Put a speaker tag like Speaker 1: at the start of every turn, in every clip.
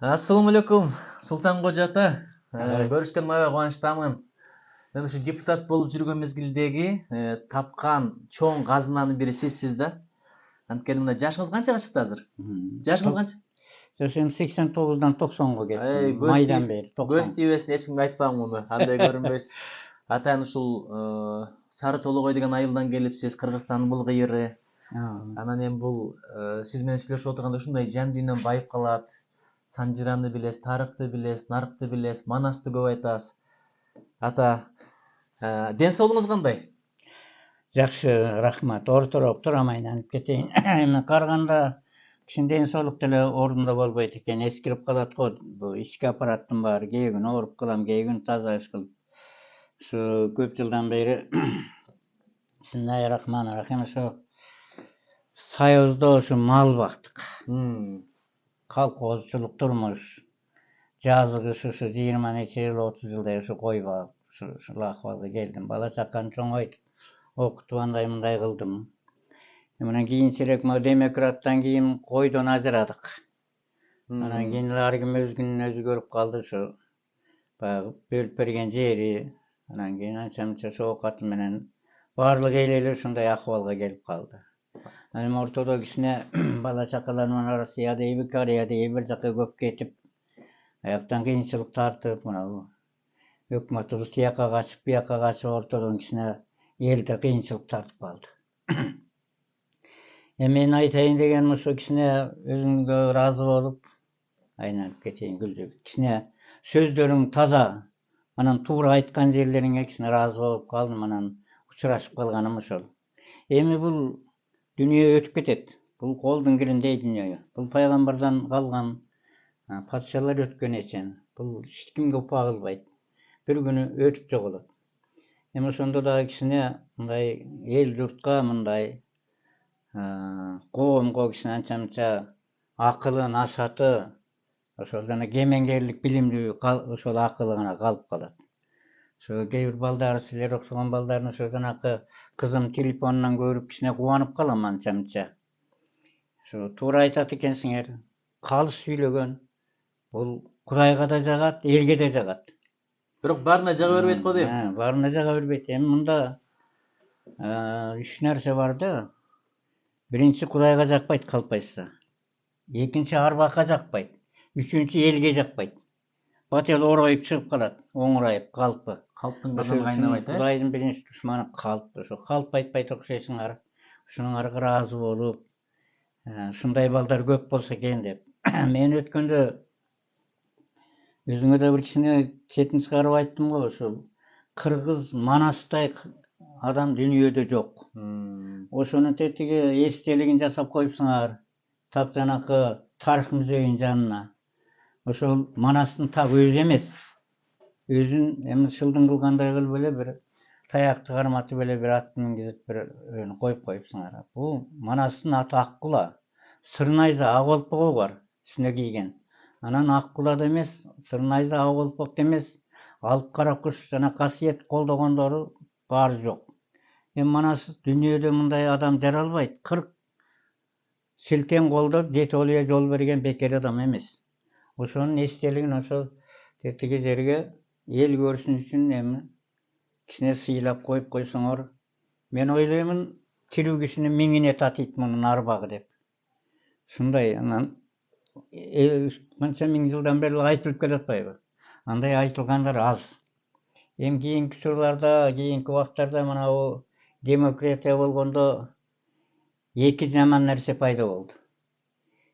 Speaker 1: Assalamu alaikum, Султан Кожа ата.
Speaker 2: Ага.
Speaker 1: Көрүшкениме аябай кубанычтамын. Мен ушу депутат болуп жүргөн мезгилдеги тапкан чоң казынанын бири сизсиз да. Анткени мына жашыңыз канчага чыкты азыр? Жашыңыз канча?
Speaker 2: Сосын 89-дан 90-га
Speaker 1: Эй,
Speaker 2: кеттим. Майдан бери
Speaker 1: көз
Speaker 2: 90.
Speaker 1: тийбесин эч кимге айтпагам муну. Андай көрүнбөйсүз. Атайын ушул Сары Тоологой деген айылдан келипсиз, Кыргызстандын бул кыйыры. Анан эми бул сиз менен сүйлөшүп отурганда ушундай жан дүйнөм байып калат. Санжираны билесиз, Тарыкты билесиз, Нарыкты билесиз, Манасты көп айтасыз. Ата, ден соолугуңуз кандай?
Speaker 2: Жакшы, рахмат. Ортороп турам айланып кетейин. Эми караганда кичинден соолук деле ордунда болбойт экен. Эскирип калат го. Бу ички аппараттын баары кээ күнү ооруп калам, кээ күнү таза иш кылып. Ушу көп жылдан бери Бисмиллахиррахманиррахим ушу Союзда ушу мал бактык. Колхозчулук турмуш. Жазыгыш ушу 20 нече жыл, 30 жылдай ушу кой багып, ушул акыбалга келдим. Бала чаканы чоңойтуп, окутуп андай мындай кылдым. Анан кийинчерээк могу демократтан кийин койдон ажырадык. Анан кийин ар ким өз күнүн өзү көрүп калды ушу. Баягы бөлүп берген жери, анан кийин анча мынча ошо оокаты менен баардык эл эле ушундай акыбалга келип калды. Эми ортодо кичине бала чакаларымдын арасы дейби, Корея дейби бир жака көп кетип, аяктан кыйынчылык тартып, мына өкмөтүбүз тияка качып, бияка качып, ортодон кичине элде кыйынчылык тартып калды. Эми мен айтайын дегеним ушу кичине өзүңгө ыраазы болуп, айланып кетейин күлдүп. Кичине сөздөрүң таза, анан туура айткан жерлериңе кичине ыраазы болуп калдым, анан учурашып калганым ошол. Эми бул дүнүйө өтүп кетет. Бул колдун киринде дүнүйө. Бул пайгамбардан калган, патшалар өткөн эчен. Бул эч кимге упа кылбайт. Бир күнү өтүп жоголот. Эми ошондо дагы кичине мындай эл журтка, мындай коомго кичине анча мынча акылы, насааты, ошол жана кемеңгерлик, билимдүү ошол акылы гана калып калат. Ошо кээ бир балдар, силер окшогон балдардын ошо жанакы кызым телефонунан көрүп кичине кубанып калам анча мынча. Ошо туура айтат экенсиңер. Калыс сүйлөгөн бул Кудайга да жагат, элге да жагат.
Speaker 1: Бирок баарына жага бербейт го дейм.
Speaker 2: Баарына жага бербейт. Эми мында 3 нерсе бар да. Биринчи Кудайга жакпайт калпайса. Экинчи арбакка жакпайт. Үчүнчү элге жакпайт. Бат эл ороюп чыгып калат, оңурайып, калпы.
Speaker 1: Калптын казаны кайнабайт,
Speaker 2: Кудайдын биринчи душманы калп. Ошо калп айтпайт окшойсуңар. Ушунун ыраазы болуп, ушундай балдар көп болсо экен деп. Мен өткөндө өзүңө да бир кичине четин чыгарып айттым го, ошол кыргыз Манастай адам дүйнөдө жок. Ошонун тетиги эстелигин жасап коюпсуңар. Так жанакы тарых музейинин жанына. Ошол Манастын так өзү эмес. Өзүн эми шылдың кылгандай кылып эле бир таякты карматып эле бир атты мингизип бир коюп коюпсуңар. Бул Манастын аты Аккула. Сырнайза ак олпогу бар, үстүнө кийген. Анан Аккулада эмес, Сырнайза ак олпокто эмес, алып кара куш жана касиет колдогондору баары жок. Эми Манас дүйнөдө мындай адам жаралбайт. 40 силтен колдоп, жети олуя жол берген бекер адам эмес. Ошонун эстелигин ошол тетиги жерге эл көрсүн үчүн эми кичине сыйлап коюп койсоңор, мен ойлоймун, тирүү кишинин миңине татыйт мунун арбагы деп. Ушундай анан канча миң жылдан бери айтылып келатпайбы? Андай айтылгандар аз. Эми кийинки учурларда, кийинки убактарда мына демократия болгондо эки жаман нерсе пайда болду.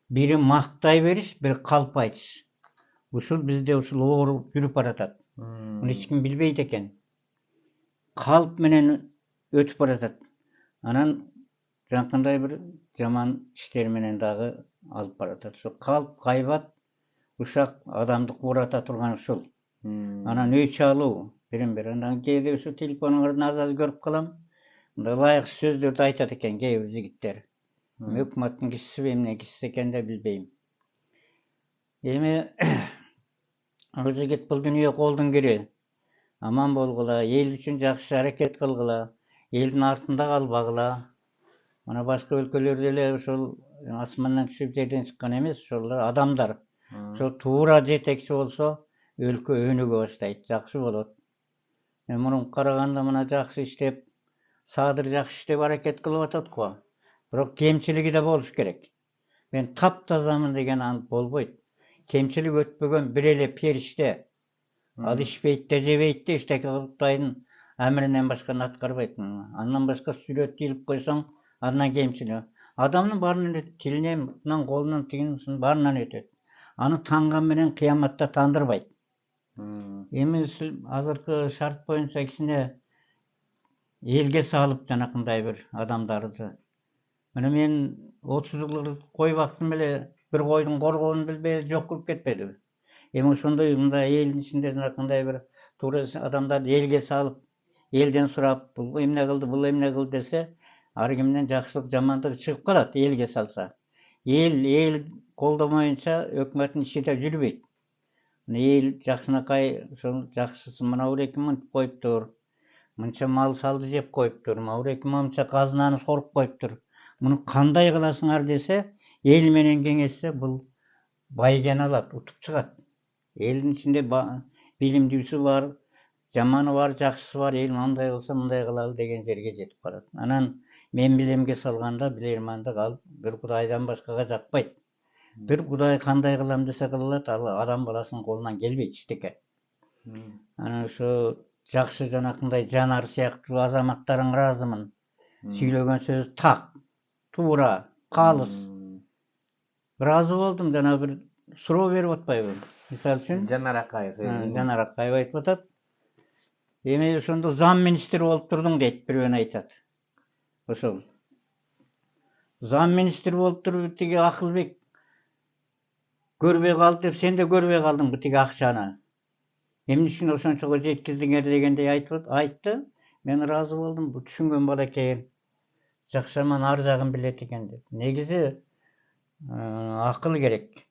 Speaker 2: Бири мактай бериш, бири калп айтыш. Ушул бизде ушул ооруп жүрүп баратат. Муну эч ким билбейт экен. Калп менен өтүп баратат. Анан жакындай бир жаман иштер менен дагы алып баратат. Ошо калп, кайбат, ушак адамды куурата турган ушул. Анан өч алуу бирин-бири. Анан кээде ушу телефонуңардан аз көрүп калам. Мындай ылайыксыз сөздөрдү айтат экен кээ бир жигиттер. Өкмөттүн кишиси эмне кишиси экен да билбейм. Эми бул жигит бул дүйнө колдун кири. Аман болгула, эл үчүн жакшы аракет кылгыла, элдин артында калбагыла. Мына башка өлкөлөрдө эле ошол асмандан түшүп жерден чыккан эмес, ошолор адамдар. Ошо туура жетекчи болсо өлкө өнүгө баштайт, жакшы болот. Мурун караганда мына жакшы иштеп, Садыр жакшы иштеп аракет кылып атат го. Бирок кемчилиги да болуш керек. Мен таптазамын деген ант болбойт. Кемчилик өтпөгөн бир эле периште. Ал ичпейт да жебейт да эчтеке Кудайдын амринен башканы аткарбайт. Андан башка сүрөт илип койсоң, андан кемчилиги. Адамдын баарынан өтөт, тилинен, мытынан, колунан, тигинен баарынан өтөт. Аны танган менен кыяматта тандырбайт. Эми азыркы шарт боюнча кичине элге салып жанакындай бир адамдарды. Мына мен 30 жыл кой бактым эле бир койдун коргоонун билбей жок кылып кетпедиби? Эми ошондой мындай элдин ичинде жанакындай бир туура адамдарды элге салып, элден сурап, бул эмне кылды, бул эмне кылды десе, ар кимден жакшылык, жамандык чыгып калат элге салса. Эл колдомоюнча өкмөттүн иши да жүрбөйт. Эл жакшынакай ошол жакшысын мына уреки мынтип коюптур. Мынча мал салды жеп коюптур. Уреки мынча казынаны соруп коюптур. Муну кандай кыласыңар десе, эл менен кеңешсе, бул байгени алат, утуп чыгат. Элдин ичинде билимдүүсү бар, жаманы бар, жакшысы бар, эл мындай кылса мындай кылалы деген жерге жетип барат. Анан мен билемге салганда билермандык ал бир Кудайдан башкага жакпайт. Бир Кудай кандай кылам десе кыла алат, ал адам баласынын колунан келбейт эчтеке. Анан ошо жакшы жанакындай Жанар сыяктуу азаматтарың ыраазымын. Сүйлөгөн сөз так, туура, калыс. Ыраазы болдум, жана бир суроо берип атпайбы? Мисалы үчүн
Speaker 1: Жанар Акаев.
Speaker 2: Жанар Акаев айтып атат. Эми ошондо зам министри болуп турдуң дейт, бирөөнү айтат. Ошол. Зам министри болуп туруп тиги Акылбек көрбөй калды деп, сен да көрбөй калдыңбы тиги акчаны? Эмне үчүн ошончого жеткиздиңер дегендей айтты. Мен ыраазы болдум. Бул түшүнгөн бала экен. Жакшаман ар жагын билет экен деп. Негизи акыл керек.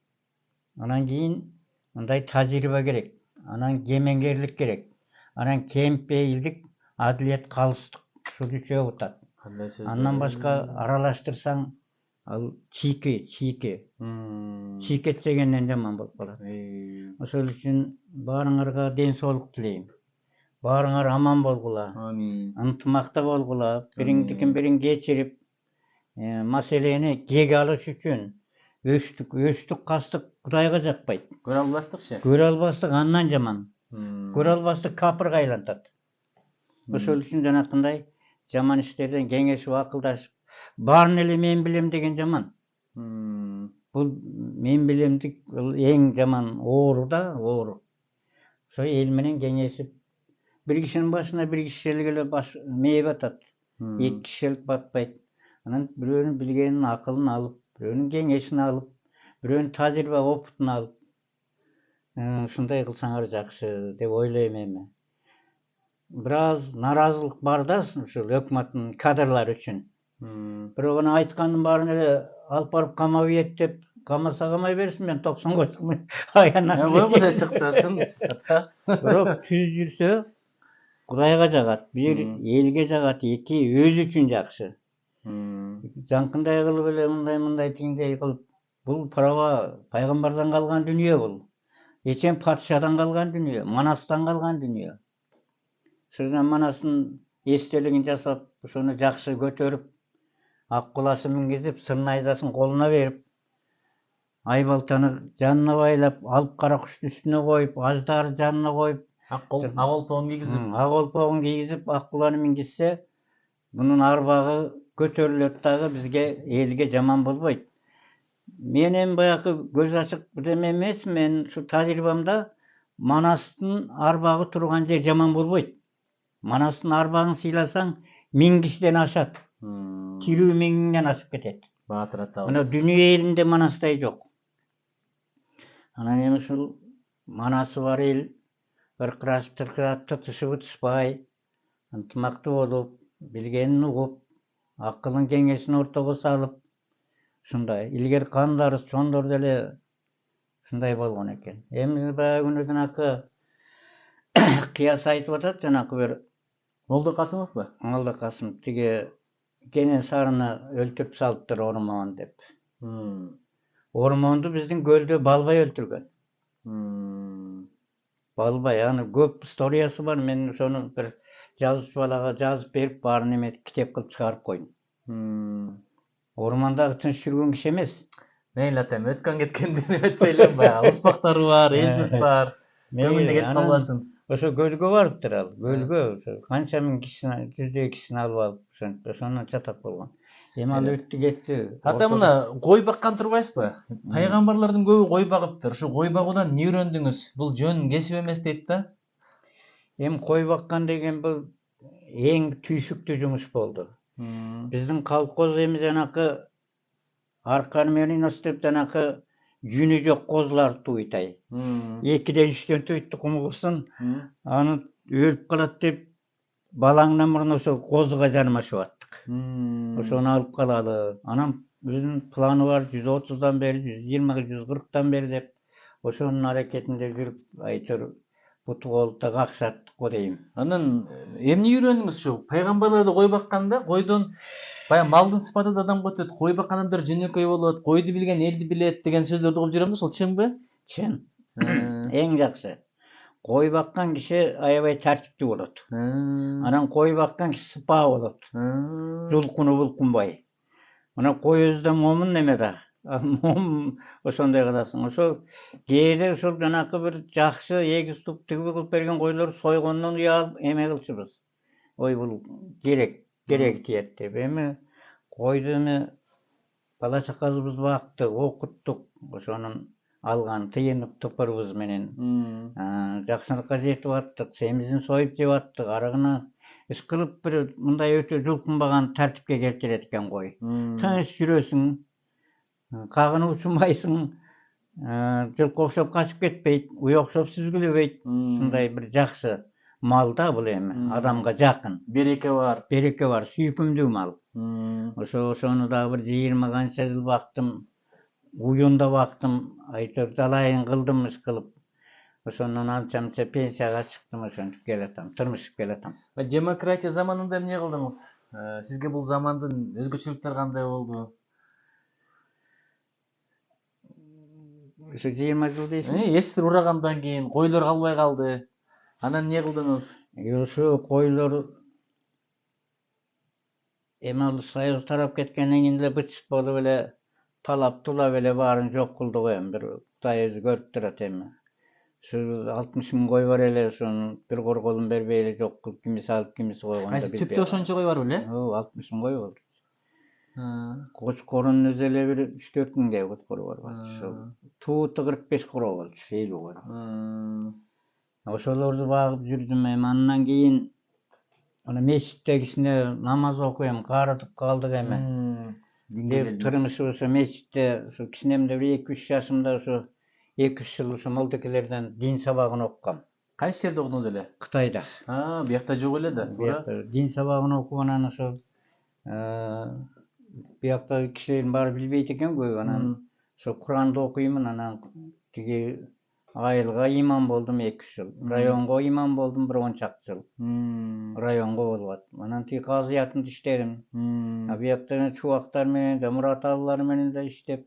Speaker 2: Анан кийин мындай тажрыйба керек. Анан кемеңгерлик керек. Анан кемпейилдик, адилет, калыстык. Ушул үчөө утат. Андан башка аралаштырсаң, ал чийке. Чийкет дегенден жаман болуп калат. Ошол үчүн баарыңарга ден соолук тилейм. Баарыңар аман болгула. Ынтымакта болгула. Бириңдикин бириң кечирип, маселени кеге алыш үчүн өчтүк, кастык Кудайга жакпайт.
Speaker 1: Көрө албастыкчы?
Speaker 2: Көрө албастык андан жаман. Көрө албастык капырга айлантат. Ошол үчүн жанакындай жаман иштерден кеңешип, акылдашып, баарын эле мен билем деген жаман. Бул мен билемдик эң жаман оору да, оору. Ошо эл менен кеңешип, бир кишинин башына бир кишилик эле мээп атат. Эки кишилик батпайт. Анан бирөөнүн билгенин, акылын алып, бирөөнүн кеңешин алып, бирөөнүн тажрыйба, опытун алып, ушундай кылсаңар жакшы деп ойлойм эми. Бир аз наразылык бар да ушул өкмөттүн кадрлары үчүн. Бирок аны айткандын баарын эле алып барып камап ийет деп, камаса камай берсин, мен 90 чыкмай аянат.
Speaker 1: Мындай сыктасын.
Speaker 2: Бирок түз жүрсө Кудайга жагат, бир элге жагат, эки өзү үчүн жакшы. Жанкындай кылып эле мындай тиңдей кылып, бул право пайгамбардан калган дүнүйө бул. Эчен патшадан калган дүнүйө, Манастан калган дүнүйө. Ошондон Манасын эстелигин жасап, ошону жакшы көтөрүп, ак куласын мингизип, сын найзасын колуна берип, айбалтаны жанына байлап, алып кара кушту үстүнө коюп, аждаарды жанына коюп,
Speaker 1: ак олпогун
Speaker 2: кийгизип, ак куланы мингизсе, бунун арбагы көтөрүлөт дагы бизге, элге жаман болбойт. Мен эми баягы көз ачык бирдеме эмес, мен ушу тажрыйбамда Манастын арбагы турган жер жаман болбойт. Манастын арбагын сыйласаң, 1000 кишиден ашат. Тирүү 1000ден ашып кетет.
Speaker 1: Баатыр атабыз.
Speaker 2: Мына дүнүйө элинде Манастай жок. Анан эми ушул Манасы бар эл ыркырашып, тыркырашып, тытышып утушпай, ынтымактуу болуп, билгенин угуп, акылын кеңешин ортого салып, ушундай илгери кандарыбыз чондор деле ушундай болгон экен. Эми баягы күнү жанакы кыяс айтып атат, жанакы бир
Speaker 1: Молдо Касымовбу?
Speaker 2: Молдо Касымов тиги Кенен Сарыны өлтүрүп салыптыр Ормон деп. Ормонду биздин көлдө балбай өлтүргөн. Балбай, аны көп историясы бар. Мен ошону бир жазып балага жазып берип, баарын эме китеп кылып чыгарып койдум. Ормондагы тынч жүргөн киши эмес.
Speaker 1: Мейли атайм, өткөн кеткенди эметпей элем баягы урпактары бар, эл журт бар. Көңүлүнө кетип калбасын.
Speaker 2: Ошо көлгө барыптыр ал. Көлгө канча миң кишини, жүздөй кишини алып ошентип ошондон чатак болгон. Эми ал өттү кетти.
Speaker 1: Ата мына кой баккан турбайсызбы? Пайгамбарлардын көбү кой багыптыр. Ушу кой багуудан эмне үйрөндүңүз? Бул жөн кесип эмес дейт да.
Speaker 2: Эми кой баккан деген бул эң түйсүктүү жумуш болду. Биздин колхоз эми жанакы аркармериnos деп жанакы жүнү жок козуларды туйтай. 2-ден 3-төн туйтту кумулсын, аны өлүп калат деп балаңдан мурун ошо козуга жармашып аттык. Ошону алып калалы. Анан өзүнүн планы бар, 130дан бери, 120, 140тан бери деп ошонун аракетинде жүрүп, айтор буту колдо какшаттык го дейм.
Speaker 1: Анан эмне үйрөндүңүз ушу? Пайгамбарлар да кой бакканда, койдон баягы малдын сыпаты да адамга өтөт, кой баккан адамдар жөнөкөй болот, койду билген элди билет деген сөздөрдү угуп жүрөм да, ошол чынбы?
Speaker 2: Чын. Эң жакшы. Кой баккан киши аябай тартиптүү болот. Анан кой баккан киши сыпаа болот. Жулкуну булкунбай. Мына кой өзү да момун неме да. Момун ошондой кыласың. Ошол кээде ошол жанакы бир жакшы эгиз туп тигип кылып берген койлорду сойгондон уялып эме кылчубуз. Ой бул керек тиет деп. Эми койду эми бала чакабызды бактык, окуттук. Ошонун алган тыйынып тыпырыбыз менен жакшылыкка жетип аттык, семизин союп жеп аттык, арыгына иш кылып бир мындай өтө жулкунбаган тартипке келтирет экен кой. Тыныч жүрөсүң, кагынып учунбайсың, жылкы окшоп качып кетпейт, уя окшоп сүзгүлөбөйт. Ушундай бир жакшы мал да бул эми, адамга жакын.
Speaker 1: Береке бар.
Speaker 2: Береке бар, сүйкүмдүү мал. Ошону дагы бир 20 канча жыл бактым. Уюнда бактым, айтор жалайын кылдым иш кылып. Ошондон анча-мынча пенсияга чыктым, ошентип келатам, тырмышып келатам.
Speaker 1: Демократия заманында эмне кылдыңыз? Сизге бул замандын өзгөчөлүктөрү кандай болду?
Speaker 2: Ошо 20 жыл дейсиң?
Speaker 1: Эстер урагандан кийин койлор калбай калды. Анан эмне кылдыңыз?
Speaker 2: Ошо койлор эми ал союз тарап кеткенден кийин эле быт болуп эле талап тулап эле баарын жок кылды го эми. Бир Кудай өзү көрүп турат эми. Ушу 60 миң кой бар эле, ошонун бир корголун бербей эле жок кылып, кимиси алып, кимиси койгондо билбей.
Speaker 1: Түптө ошончо кой бар беле?
Speaker 2: 60 миң кой болду. Кочкорун өзү эле бир 3-4 миңдей кочкору бар. Ошол тууту 45 короо болчу, 50 кой. Ошолорду багып жүрдүм эми. Андан кийин ана мечиттегисине намаз окуйм, каарытып калдык эми. Деп тырмышып ошо мечитте, ошо кичинемде бир 2-3 жашымда ошо 2-3 жыл ошо молдекелерден дин сабагын окугам.
Speaker 1: Кайсы жерде окудуңуз эле?
Speaker 2: Кытайда.
Speaker 1: Биякта жок эле да.
Speaker 2: Биякта дин сабагын окуп анан ошо биякта кишилердин баары билбейт экен көбү. Анан ошо Куранды окуймун, анан тиги айылга имам болдум 2-3 жыл. Районго имам болдум бир 10 чакты жыл. Районго болуп аттым. Анан тиги казыятында иштедим. Биякта чубактар менен да, мураталылар менен да иштеп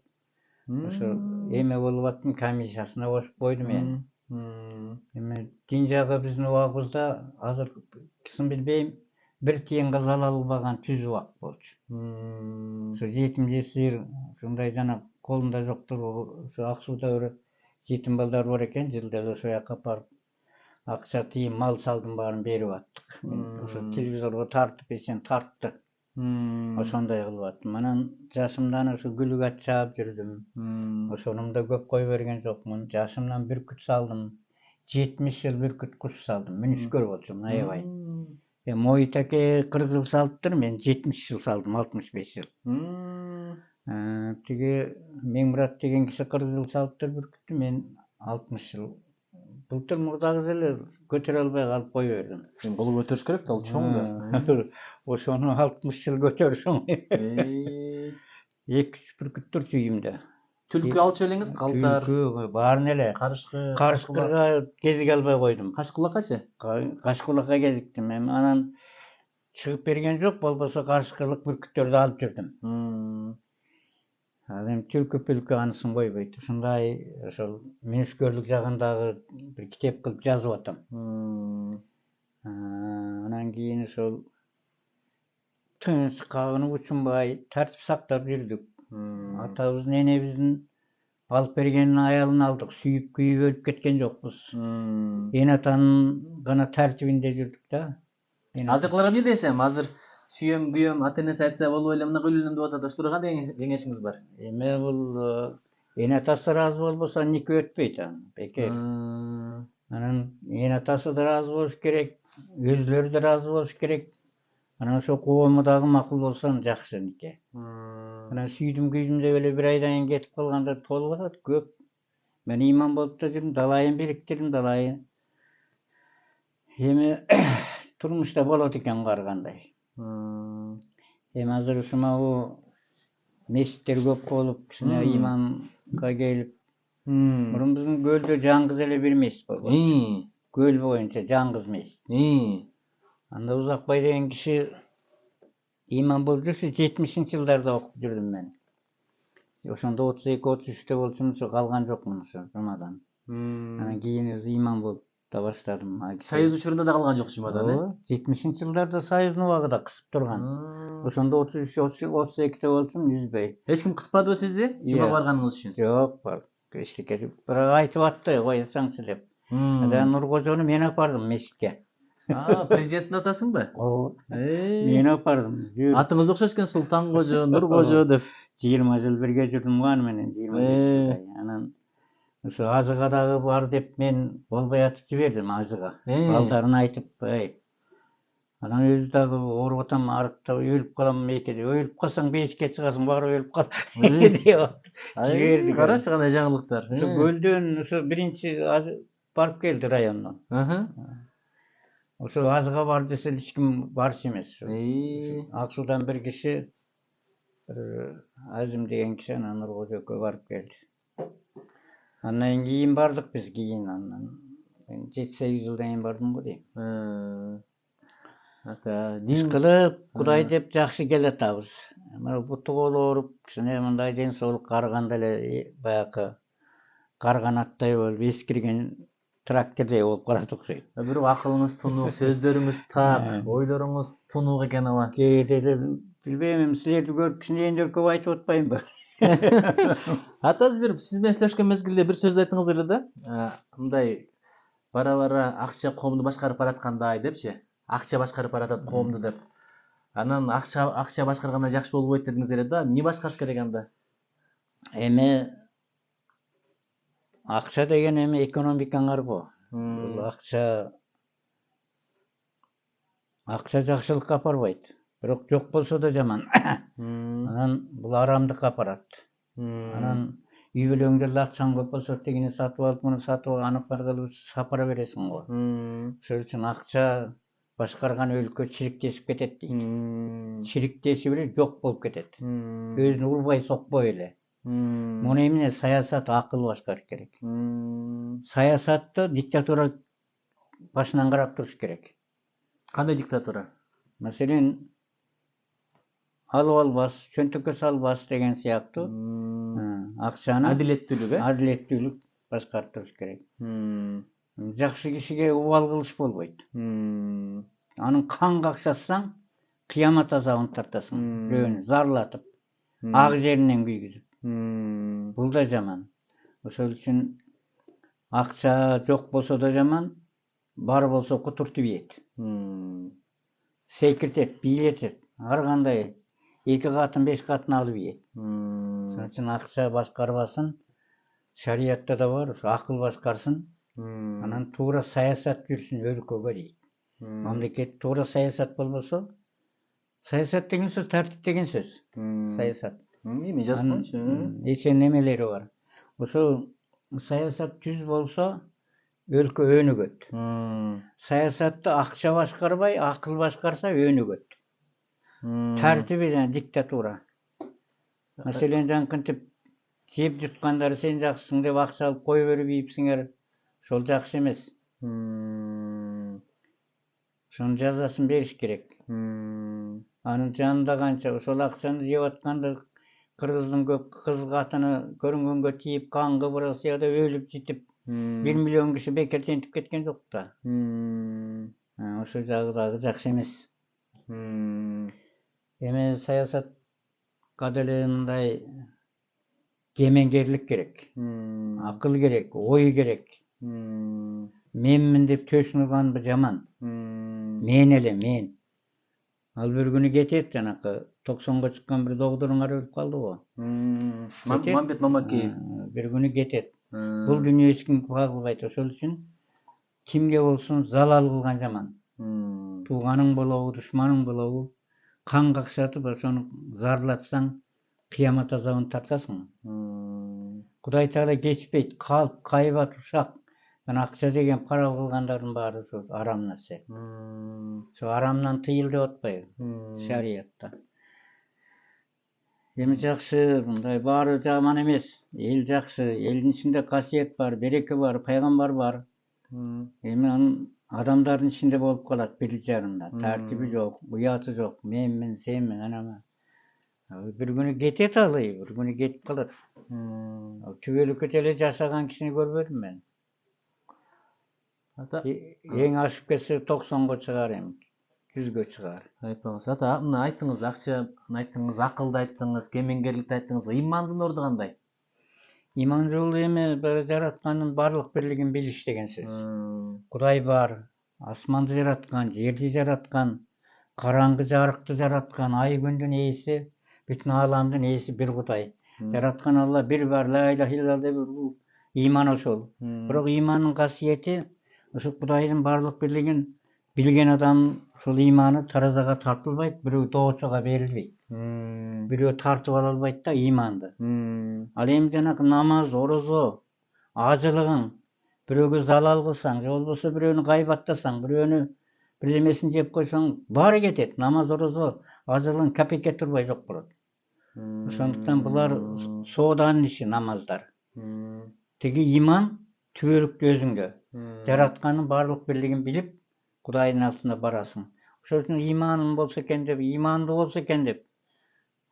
Speaker 2: ошо эме болуп аттым, комиссиясына кошуп койду мени. Эми дин жагы биздин убагыбызда азыркысын билбейм, бир тиенге залал албаган түз убак болчу. Ошо жетим жесир, ушундай жана колунда жоктор, ошо Ак Сууда бир жетим балдар бар экен, жылда ошол жака барып акча, тиын, мал салдын баарын берип аттык. Ошо телевизорго тартып эсен тартты. Ошондой кылып аттым. Анан жашымдан ошо күлүгат чаап жүрдүм. Ошонумда көп кой берген жокмун. Жашымдан бүркүт салдым. 70 жыл бүркүт куш салдым. Мүнүскөр болчумун, аябай. Мойтаке 40 жыл салыптыр, мен 70 жыл салдым, 65 жыл. Тиги Меңмурат деген киши 40 жыл салыптыр бүркүттү, мен 60 жыл. Былтыр мурдагы эле көтөрө албай калып кой бердим.
Speaker 1: Бул көтөрүш керек да, ал чоң да.
Speaker 2: Ошону 60 жыл көтөрүшүң. 2-3 бүркүт турчу үйүмдө.
Speaker 1: Түлкү алчу элеңиз, калтар.
Speaker 2: Түлкү баарын эле. Карышкырга кезиге албай койдум.
Speaker 1: Кашкулакачы?
Speaker 2: Кашкулакка кезиктим. Эми анан чыгып берген жок, болбосо карышкырлык бүркүттөрдү алып жүрдүм. Ал эми түлкү пүлкү анысын койбойт. Ушундай ошол мүнүскөрлүк жагындагы бир китеп кылып жазып атам. Анан кийин ошол тынч кабынып учунбай тартип сактап жүрдүк. Атабыздын энебиздин алып берген аялын алдык. Сүйүп күйүп өлүп кеткен жокпуз. Эне атанын гана тартибинде жүрдүк да.
Speaker 1: Азыркыларга эмне десем, азыр сүйөм, күйөм, ата энеси айтса болбой эле мына үйлөнөм деп атат. Ошолорго кандай кеңешиңиз бар?
Speaker 2: Эме бул эне атасы ыраазы болбосо нике өтпөйт анан. Бекер. Анан эне атасы да ыраазы болуш керек, өзүлөрү да ыраазы болуш керек. Анан ошо коому дагы макул болсо жакшы нике. Анан сүйдүм күйдүм деп эле бир айдан кийин кетип калгандар толуп атат, көп. Мен ыйман болуп да жүрдүм, далайын бириктирдим, далайын. Эми турмушта болот экен ар кандай. Эми азыр ушунабу мечиттер көп болуп, кичине ыйманга келип. Мурун биздин көлдө жаңгыз эле бир мечит болгон. Көл боюнча жаңгыз мечит. Анда Узакбай деген киши ыйман болуп жүрсө 70-жылдарда окуп жүрдүм мен. Ошондо 32-33-тө болчумун, калган жокмун ошо жумадан. Анан кийин ыйман болуп да баштадым.
Speaker 1: Союз учурунда да калган жок жумадан,
Speaker 2: Ооба, 70-жылдарда Союздун убагында кысып турган. Ошондо 33-32-тө болчумун, үзбөй.
Speaker 1: Эч ким кыспадыбы сизди жумага барганыңыз үчүн?
Speaker 2: Жок, эчтеке бирок айтып атты, койсоңчу деп. Анан Нуркожону мен апардым мечитке.
Speaker 1: Президенттин атасыңбы?
Speaker 2: Ооба. Мен апардым.
Speaker 1: Атыңыз окшош экен, Султан кожо, Нур кожо деп.
Speaker 2: 20 жыл бирге жүрдүм го аны менен, 25 жылдай. Анан ошо Азыга дагы бар деп мен болбой атып жибердим Азыга. Балдарын айтып, анан өзү дагы ооруп атам, арыкта өлүп калам мейкеде. Өлүп калсаң бейишке чыгасың, барып өлүп кал. Жиберди.
Speaker 1: Карачы кандай жаңылыктар.
Speaker 2: Ошо көлдөн ошо биринчи барып келди райондон. Ошо Азыга бар десе эч ким барчу эмес. Ак Судан бир киши, Азим деген киши анан Нуркожо экөө барып келди. Андан кийин бардык биз кийин андан. Мен 7-8 жылдан кийин бардым го дейм. Ишкылып, Кудай деп жакшы келатабыз. Мына буту колу ооруп, кичине мындай ден соолук карыганда эле баягы карган аттай болуп, эскирген трактордой болуп калат окшойт.
Speaker 1: Бирок акылыңыз тунук, сөздөрүңүз так, ойлоруңуз тунук экен ала.
Speaker 2: Кээде билбейм, силерди көрүп кичинекей көп айтып атпаймынбы?
Speaker 1: Атасы бир сиз менен сүйлөшкөн мезгилде бир сөз айтыңыз эле да. Мындай бара акча коомду башкарып бараткандай депчи. Акча башкарып баратат коомду деп. Анан акча башкарганда жакшы болбойт дедиңиз эле да. Эмне башкарыш керек анда?
Speaker 2: Эми акча деген эми экономикаңар го. Бул акча жакшылыкка апарбайт. Бирок жок болсо да жаман. Анан бул арамдыкка апарат. Анан үй бүлөңдө акчаң көп болсо тигини сатып алып, муну сатып алып, аны кылып сапара бересиң го. Ошол үчүн акча башкарган өлкө чириктешип кетет дейт. Чириктешип эле жок болуп кетет. Өзүн урбай сокпой эле. Муну эмне саясат, акыл башкарыш керек. Саясатты диктатура башынан карап туруш керек.
Speaker 1: Кандай диктатура?
Speaker 2: Маселен, алып албас, чөнтөккө салбас деген сыяктуу. Акчаны адилеттүүлүк башкарып туруш керек. Жакшы кишиге убал кылыш болбойт. Анын канга акчасаң, кыямат азабын тартасың. Бирөөнү зарлатып, ак жеринен күйгүзүп. Бул да жаман. Ошол үчүн акча жок болсо да жаман, бар болсо кутуртуп ийет. Секиртет, бийлетет. Ар кандай 2 катын, 5 катын алып ийет. Ошон үчүн акча башкарбасын. Шариятта да бар, акыл башкарсын. Анан туура саясат жүрсүн өлкөгө дейт. Мамлекет туура саясат болбосо, саясат деген сөз тартип деген сөз. Саясат.
Speaker 1: Эми жазып коюңчу.
Speaker 2: Нече немелери бар. Ошо саясат жүз болсо, өлкө өнүгөт. Саясатты акча башкарбай, акыл башкарса өнүгөт. Тартиби жана диктатура. Маселен, жанкынтип жеп жуткандар сен жакшысың деп акча алып кой берип ийипсиңер. Ошол жакшы эмес. Ошонун жазасын бериш керек. Анын жанында канча ошол акчаны жеп атканды кыргыздын кыз катыны көрүнгөнгө тийип канга Россияда өлүп житип 1 миллион киши бекер тентип кеткен жок да. Ошол жагы дагы жакшы эмес. Эми саясатка деле мындай кемеңгерлик керек. Акыл керек, ой керек. Менмин деп төшүнүп алган жаман. Мен эле мен. Ал bir күнү кетет, жанакы 90га чыккан bir доғдуруңар өлүп калды го.
Speaker 1: Мамбет Мамакеев.
Speaker 2: Bir күнү кетет. Бул дүйнө эч ким кагылбайт. Ошол үчүн кимге болсун залал кылган жаман. Тууганың болобу, душманың болобу, кан какшатып ошону зарлатсаң, кыямат азабын тартасың. Кудай Таала кечпейт, калп, кайбат, ушак. Жана акча деген пара кылгандардын баары ошо арам нерсе. Ошо арамдан тыйыл деп атпайбы шариятта. Эми жакшы, мындай баары жаман эмес. Эл жакшы, элдин ичинде касиет бар, береке бар, пайгамбар бар. Эми анын адамдардын ичинде болуп калат бир жарымда. Тартиби жок, уяты жок, менмин, сенмин, анама. Bir күнү кетет ал, bir күнү кетип калат. Түбөлүккө эле жашаган кишини көрбөдүм мен. Эң ашып кетсе 90га чыгар эми, 100га чыгар.
Speaker 1: Айтпаңыз. Ата, мына айттыңыз, акчаны айттыңыз, акылды айттыңыз, кемеңгерликти айттыңыз. Имандын орду кандай?
Speaker 2: Иман жолу эми жараткандын барлык бирлигин билиш деген сөз. Кудай бар, асманды жараткан, жерди жараткан, караңгы жарыкты жараткан, ай күндүн ээси, бүтүн ааламдын ээси бир Кудай. Жараткан Алла бир бар, ла иляха илlallah деп иман ошол. Бирок имандын касиети ошо Кудайдын барлык бирлигин билген адам ошол иманы таразага тартылбайт, бирөө доочого берилбейт. Бирөө тартып ала албайт да иманды. Ал эми жанакы намаз, орозо, ажылыгың, бирөөгө залал кылсаң, же болбосо бирөөнү кайбаттасаң, бирөөнү бирдемесин жеп койсоң, баары кетет. Намаз, орозо, ажылыгың капейке турбай жок болот. Ошондуктан булар сооданын иши, намаздар. Тиги иман түбөлүктүү өзүңдө. Жараткандын барлык бирлигин билип, Кудайдын астына барасың. Ошол үчүн иманым болсо экен деп, иманды болсо экен деп.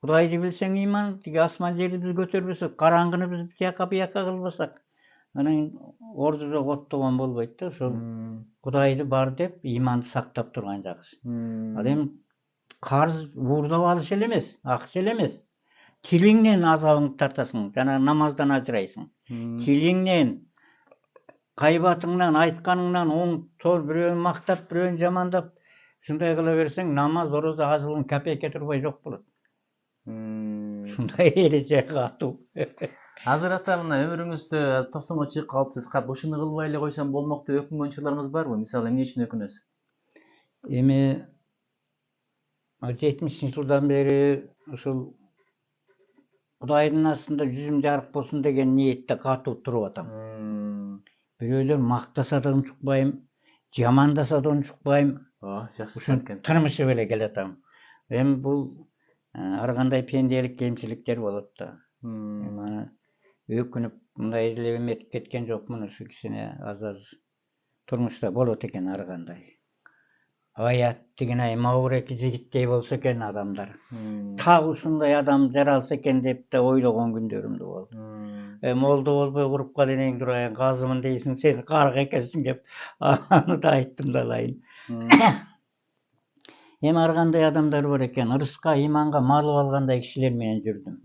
Speaker 2: Кудайды билсең иман, тиги асман жерди биз көтөрбөсөк, караңгыны биз тияка бияка кылбасак, анан орду жок оттогон болбойт да. Ошол Кудайды бар деп, иманды сактап турган жакшы. Ал эми карыз уурдап алыш эле эмес, акча эле эмес. Тилиңнен азабыңды тартасың, жана намаздан ажырайсың. Тилиңнен, кайбатыңнан, айтканыңнан оң тол бирөөнү мактап, бирөөнү жамандап, ушундай кыла берсең, намаз, орозо, ажылыгың капейке турбай жок болот. Ушундай эреже катуу.
Speaker 1: Азыр ата, мына өмүрүңүздө 90га чыгып калыпсыз. Кап ушуну кылбай эле койсом болмок деп өкүнгөн учурларыңыз барбы? Мисалы, эмне үчүн өкүнөсүз?
Speaker 2: Эми 70-жылдан бери ушул Кудайдын астында жүзүм жарык болсун деген ниетте катуу туруп атам. Бирөөлөр мактаса да унчукпайм, жамандаса да унчукпайм.
Speaker 1: Жакшы
Speaker 2: экен. Тырмышып эле келатам. Эми бул ар кандай пенделик, кемчиликтер болот да. Эми өкүнүп мындай эле эметип кеткен жокмун, ушу кичине аз турмушта болот экен ар кандай. Аят деген мабуреки жигиттей болсо экен адамдар. Так ушундай адам жаралса экен деп да ойлогон күндөрүм да болду. Молдо болбой куруп калайын турайын, казымын дейсиң, сен карга экенсиң деп аны да айттым да алайын. Эми ар кандай адамдар бар экен, ырыска, иманга малып алгандай кишилер менен жүрдүм.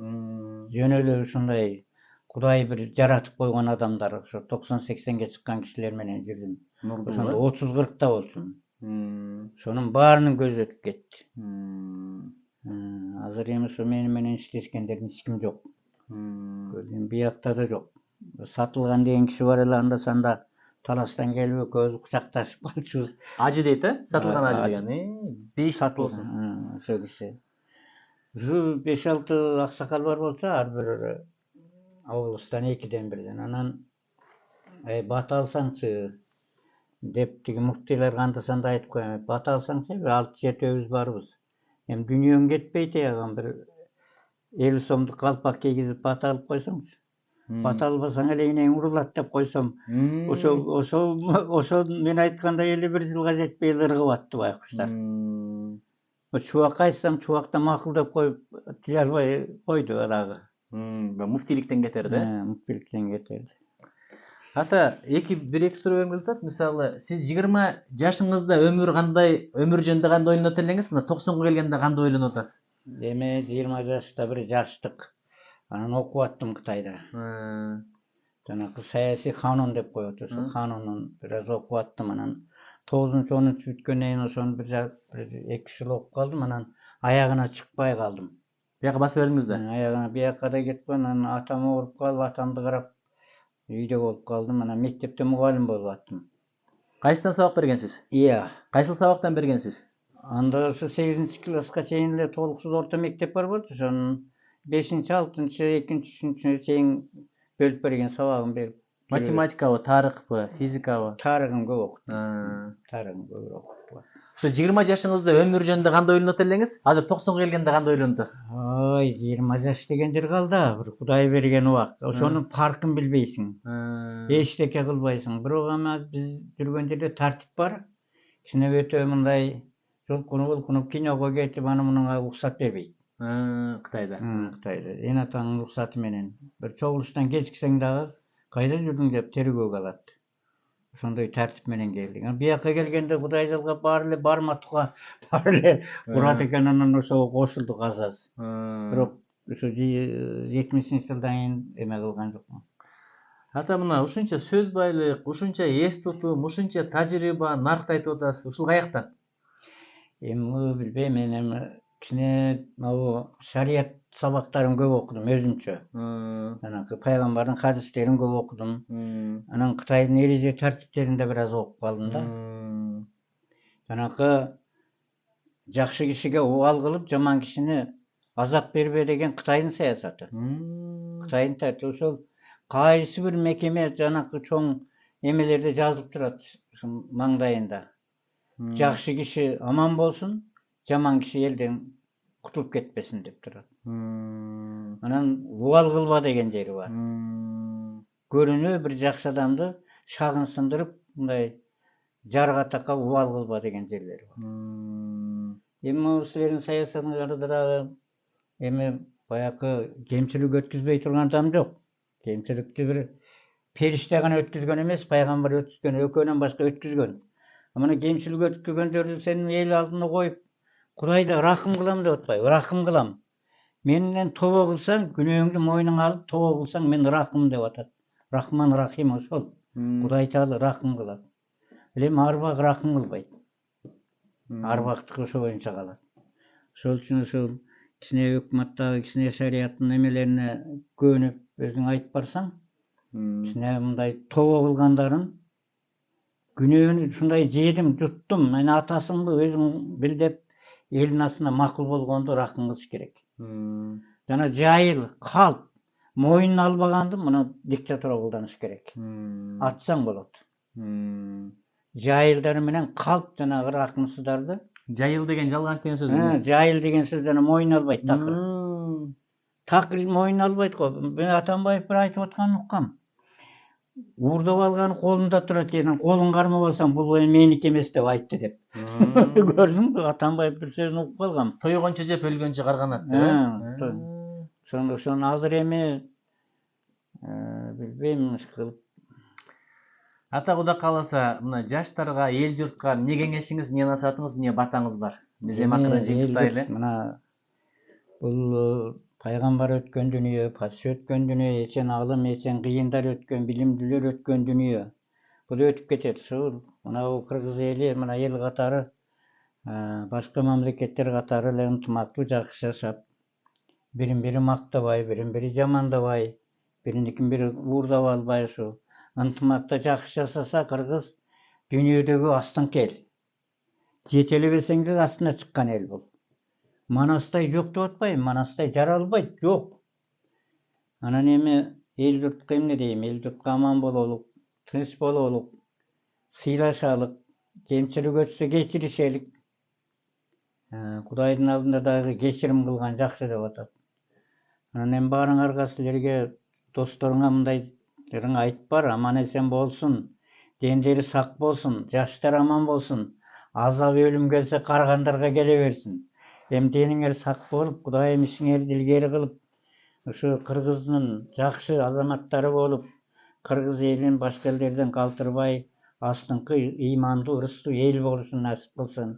Speaker 2: Жөн эле ушундай Кудай бир жаратып койгон адамдар, ошо 90-80ге чыккан кишилер менен жүрдүм. Ошондо 30-40та болчумун. Ошонун баарынын көзү өтүп кетти. Азыр эми ошо менен иштешкендер эч ким жок. Биякта да жок. Сатылган деген киши бар эле, анда санда талаштан келип экөөбүз кучакташып калчубуз.
Speaker 1: Ажы дейт, сатылган ажы деген. 5 болсун.
Speaker 2: Ошо киши. Ушу 5-6 аксакал бар болчу, ар бир облустан 2ден 1ден. Анан бата алсаңчы деп тиги муфтилер канда санда айтып коем. Бата алсаңчы бир 6-7 барбыз. Эми дүйнөң кетпей тыяган бир 50 сомдук калпак кийгизип бата алып койсоңчу. Бата албасаң эле энең урулат деп койсом, ошол мен айткандай 51 жылга жетпей эле ыргып атты байкуштар. Чубакка айтсам, чубакта макулдап коюп тие албай койду дагы.
Speaker 1: Муфтийликтен кетер да?
Speaker 2: Муфтийликтен кетерди.
Speaker 1: Ата, бир эки суроо берип атат. Мисалы, сиз 20 жашыңызда өмүр жөнүндө кандай ойлонот элеңиз? Мына 90га келгенде кандай ойлонуп атасыз?
Speaker 2: Эми 20 жашта бир жаштык. Анан окуп аттым Кытайда. Жанагы саясий канун деп коет, ошо канунун бир аз окуп аттым. Анан 9-чу 10-чу бүткөндөн кийин ошону бир 2 жыл окуп калдым. Анан аягына чыкпай калдым.
Speaker 1: Бияка басып бердиңиз да?
Speaker 2: Аягына бияка да кетпей, анан атам ооруп калып, атамды карап үйдө болуп калдым. Анан мектепте мугалим болуп аттым.
Speaker 1: Кайсыдан сабак бергенсиз?
Speaker 2: Iya.
Speaker 1: Кайсыл сабактан бергенсиз?
Speaker 2: Анда ошо 8-класска чейин эле толуксуз орто мектеп бар болчу. Ошонун 5-чи, 6-чы, 2-чү, 3-чү чейин бөлүп берген сабагын берип.
Speaker 1: Математикабы, тарыхпы, физикабы?
Speaker 2: Тарыгын көп окуттум. Тарыгын көп окуттум.
Speaker 1: Ошо 20 жашыңызда өмүр жөнүндө кандай ойлонот элеңиз? Азыр 90га келгенде кандай ойлонуп атасыз?
Speaker 2: Ой, 20 жаш деген жер калды, бир Кудай берген убак. Ошонун паркын билбейсиң. Эчтеке кылбайсың. Бирок ама биз жүргөн жерде тартип бар. Кичине өтө мындай жолкунуп киного кетип, аны мунуга уруксат бербейт.
Speaker 1: Кытайда.
Speaker 2: Кытайда. Эн атаңдын уруксаты менен. Бир чогулуштан кечиксең дагы кайда жүрдүң деп тергөөгө алат. Ошондой тартип менен келдик. Бияка келгенде Кудай жалгап баары эле барматка баары эле урат экен, анан ошого кошулдук аз. Бирок ошо 70-жылдан кийин эме кылган жокмун.
Speaker 1: Ата, мына ушунча сөз байлык, ушунча эс тутум, ушунча тажрыйба, наркты айтып атасыз. Ушул каяктан?
Speaker 2: Эми билбейм, мен эми кичине могу шарият сабактарын көп окудум өзүмчө. Жанагы пайгамбардын хадистерин көп окудум. Анан Кытайдын эреже тартиптерин да бир аз окуп калдым да. Жанагы жакшы кишиге убал кылып, жаман кишини азап бербе деген Кытайдын саясаты. Кытайдын тартиби ошол кайсы бир мекеме жанагы чоң эмелерде жазылып турат, ушул маңдайында. Жакшы киши аман болсун, жаман киши элден кутулуп кетпесин деп турат. Анан убал кылба деген жери бар. Көрүнө бир жакшы адамды шагын сындырып, мындай жарга такап убал кылба деген жерлери бар. Эми могу силердин саясатыңарда дагы эми баягы кемчилик өткүзбөй турган адам жок. Кемчиликти бир периште гана өткүзгөн эмес, пайгамбар өткүзгөн, экөөнөн башка өткүзгөн. Мына кемчилик өткүзгөндөрдү сен эл алдына коюп, Кудайда рахым кылам деп атпайбы? Рахым кылам. Менден тобо кылсаң, күнөөңдү мойнуңа алып, тобо кылсаң, мен рахым деп атат. Рахман Рахим ошол. Кудай Таала рахым кылат. Эми арбак рахым кылбайт. Арбактыкы ошо боюнча калат. Ошол үчүн ошол кичине өкмөттөгү, кичине шариаттын эмелерине көөнүп өзүң айтып барсаң, кичине мындай тобо кылгандарын күнөөнү ушундай жедим, жуттум, мен атасыңбы өзүң бил деп элдин астына макул болгондо рахым кылыш керек. Жана жайыл, калп, моюнун албаганды муну диктатура колдонуш керек. Атсаң болот. Жайылдар менен калп жанагы рахымсыздарды.
Speaker 1: Жайыл деген жалганч деген сөз.
Speaker 2: Жайыл деген сөз жана моюн албайт такыр. Такыр моюн албайт го. Мен Атамбаев бир айтып атканын уккам. Уурдап алган колунда турат, анан колун кармап алсаң, бул меники эмес деп айтты деп. Көрдүңбү? Атамбаев бир сөзүн угуп калгам.
Speaker 1: Тойгончо жеп, өлгөнчө карганат деп.
Speaker 2: Ошону азыр эми билбейм кылып.
Speaker 1: Ата, Кудай кааласа, мына жаштарга, эл журтка эмне кеңешиңиз, эмне насаатыңыз, эмне батаңыз бар? Биз эми акырын жыйынтайлы.
Speaker 2: Мына бул пайгамбар өткөн дүнүйө, патша өткөн дүнүйө, эчен алым, эчен кыйындар өткөн, билимдүүлөр өткөн дүнүйө. Бул өтүп кетет. Ушул мына Кыргыз эли, мына эл катары, башка мамлекеттер катары эле ынтымактуу жакшы жашап, бирин бири мактабай, бирин бири жамандабай, бириникин бири уурдап албай, ушу ынтымакта жакшы жасаса, Кыргыз дүйнөдөгү астыңкы эл. Жете элебесең деле астына чыккан эл бул. Манастай жок деп атпайбы, Манастай жаралбайт, жок. Анан эми эл журтка эмне дейм? Эл журтка аман бололук, тынч бололук, сыйлашалык, кемчилик өтсө кечиришелик. Кудайдын алдында дагы кечирим кылган жакшы деп атат. Анан эми баарыңарга, силерге, досторуңа мындай айтып бар, аман эсен болсун, дендери сак болсун, жаштар аман болсун, азап өлүм келсе каргандарга келе берсин. Эмдениңер сак болуп, Кудайым ишиңерди илгери кылып, ушу Кыргыздын жакшы азаматтары болуп, Кыргыз элин башка элдерден калтырбай, астыңкы ыймандуу, ырыстуу эл болушун насип кылсын.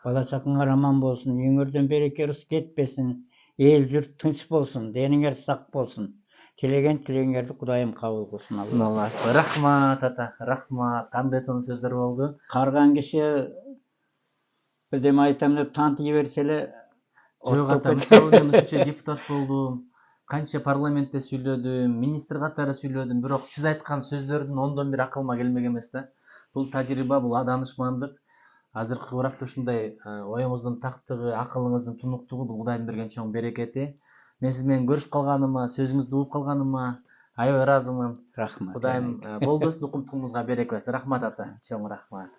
Speaker 2: Бала чакаңар аман болсун, үйүңөрдөн береке ырыс кетпесин, эл журт тынч болсун, дениңер сак болсун. Тілеген тілегеңерді Кудайым кабыл кылсын.
Speaker 1: Алла рахмат ата, рахмат. Кандай сонун сөздөр болду.
Speaker 2: Карган киши бирдеме айтам деп тантый берсе эле
Speaker 1: Жок ата, мисалы мен ушунча депутат болдум, канча парламентте сүйлөдүм, министр катары сүйлөдүм, бирок сиз айткан сөздөрдүн 10дон 1 акылыма келмек эмес да. Бул тажрыйба, бул данышмандык. Азыркы уракта ушундай оюңуздун тактыгы, акылыңыздын тунуктугу бул Кудайдын берген чоң берекети. Мен сиз менен көрүшүп калганыма, сөзүңүздү угуп калганыма аябай ыраазымын.
Speaker 2: Рахмат.
Speaker 1: Кудайым болдосун укум тугумузга береке берсин. Рахмат ата, чоң рахмат.